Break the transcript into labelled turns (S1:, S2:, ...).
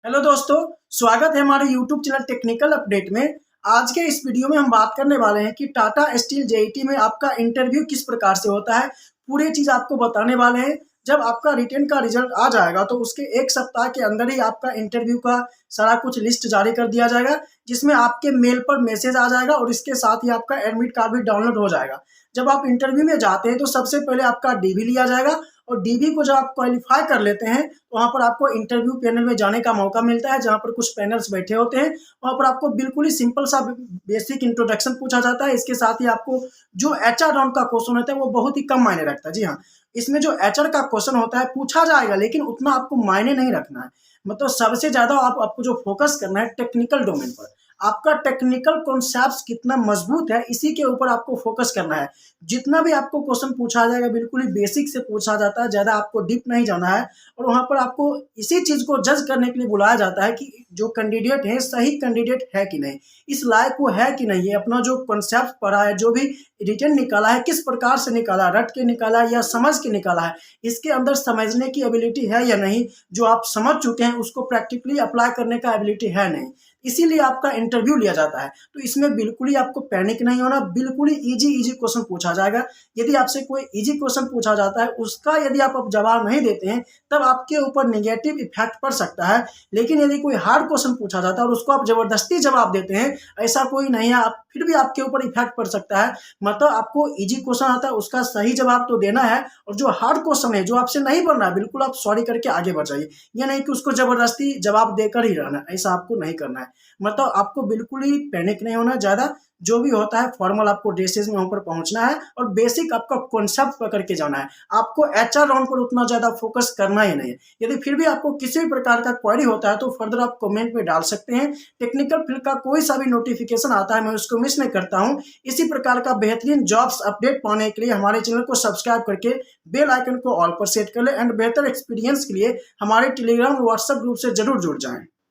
S1: Hello दोस्तों, स्वागत है हमारे यूट्यूब चैनल टेक्निकल अपडेट में। आज के इस वीडियो में हम बात करने वाले हैं कि टाटा स्टील जेईटी में आपका इंटरव्यू किस प्रकार से होता है। पूरी चीज़ आपको बताने वाले हैं। जब आपका रिटन का रिजल्ट आ जाएगा तो उसके 1 सप्ताह के अंदर ही आपका इंटरव्यू का सारा कुछ लिस्ट जारी कर दिया जाएगा, जिसमें आपके मेल पर मैसेज आ जाएगा और इसके साथ ही आपका एडमिट कार्ड भी डाउनलोड हो जाएगा। जब आप इंटरव्यू में जाते हैं तो सबसे पहले आपका डीवी लिया जाएगा और डीवी को जब आप क्वालिफाई कर लेते हैं तो वहाँ पर आपको इंटरव्यू पैनल में जाने का मौका मिलता है, जहाँ पर कुछ पैनल्स बैठे होते हैं। वहाँ पर आपको बिल्कुल ही सिंपल सा बेसिक इंट्रोडक्शन पूछा जाता है। इसके साथ ही आपको जो एचआर राउंड का क्वेश्चन होता है वो बहुत ही कम मायने रखता है। जी हाँ, इसमें जो एचआर का क्वेश्चन होता है पूछा जाएगा, लेकिन उतना आपको मायने नहीं रखना है। मतलब सबसे ज़्यादा आपको जो फोकस करना है टेक्निकल डोमेन पर, आपका टेक्निकल कॉन्सेप्ट्स कितना मजबूत है, इसी के ऊपर आपको फोकस करना है। जितना भी आपको क्वेश्चन पूछा जाएगा बिल्कुल ही बेसिक से पूछा जाता है, ज़्यादा आपको डीप नहीं जाना है। और वहाँ पर आपको इसी चीज़ को जज करने के लिए बुलाया जाता है कि जो कैंडिडेट है सही कैंडिडेट है कि नहीं, इस लायक वो है कि नहीं, ये अपना जो कॉन्सेप्ट पढ़ा है, जो भी रिटन निकाला है, किस प्रकार से निकाला, रट के निकाला है या समझ के निकाला है, इसके अंदर समझने की एबिलिटी है या नहीं, जो आप समझ चुके हैं उसको प्रैक्टिकली अप्लाई करने का एबिलिटी है नहीं, इसीलिए आपका इंटरव्यू लिया जाता है। तो इसमें बिल्कुल ही आपको पैनिक नहीं होना, बिल्कुल ही इजी क्वेश्चन पूछा जाएगा। यदि आपसे कोई इजी क्वेश्चन पूछा जाता है, उसका यदि आप अब जवाब नहीं देते हैं, तब आपके ऊपर नेगेटिव इफेक्ट पड़ सकता है। लेकिन यदि कोई हार्ड क्वेश्चन पूछा जाता है और उसको आप जबरदस्ती जवाब देते हैं, ऐसा कोई नहीं है, आप फिर भी आपके ऊपर इफेक्ट पड़ सकता है। मतलब आपको इजी क्वेश्चन आता है उसका सही जवाब तो देना है, और जो हार्ड क्वेश्चन है जो आपसे नहीं बनना है, बिल्कुल आप सॉरी करके आगे बढ़ जाइए। यह नहीं कि उसको जबरदस्ती जवाब देकर ही रहना, ऐसा आपको नहीं करना है। मतलब आपको बिल्कुल ही पैनिक नहीं होना ज़्यादा, जो भी होता है फॉर्मल आपको ड्रेसेस में वहाँ पर पहुँचना है और बेसिक आपका कॉन्सेप्ट पकड़ के जाना है। आपको एचआर राउंड पर उतना ज़्यादा फोकस करना ही नहीं है। यदि फिर भी आपको किसी भी प्रकार का क्वेरी होता है तो फर्दर आप कमेंट में डाल सकते हैं। टेक्निकल फील्ड का कोई सा भी नोटिफिकेशन आता है मैं उसको मिस नहीं करता हूँ। इसी प्रकार का बेहतरीन जॉब्स अपडेट पाने के लिए हमारे चैनल को सब्सक्राइब करके बेल आइकन को ऑल पर सेट कर ले, एंड बेहतर एक्सपीरियंस के लिए हमारे टेलीग्राम और व्हाट्सएप ग्रुप से जरूर जुड़ जाएं।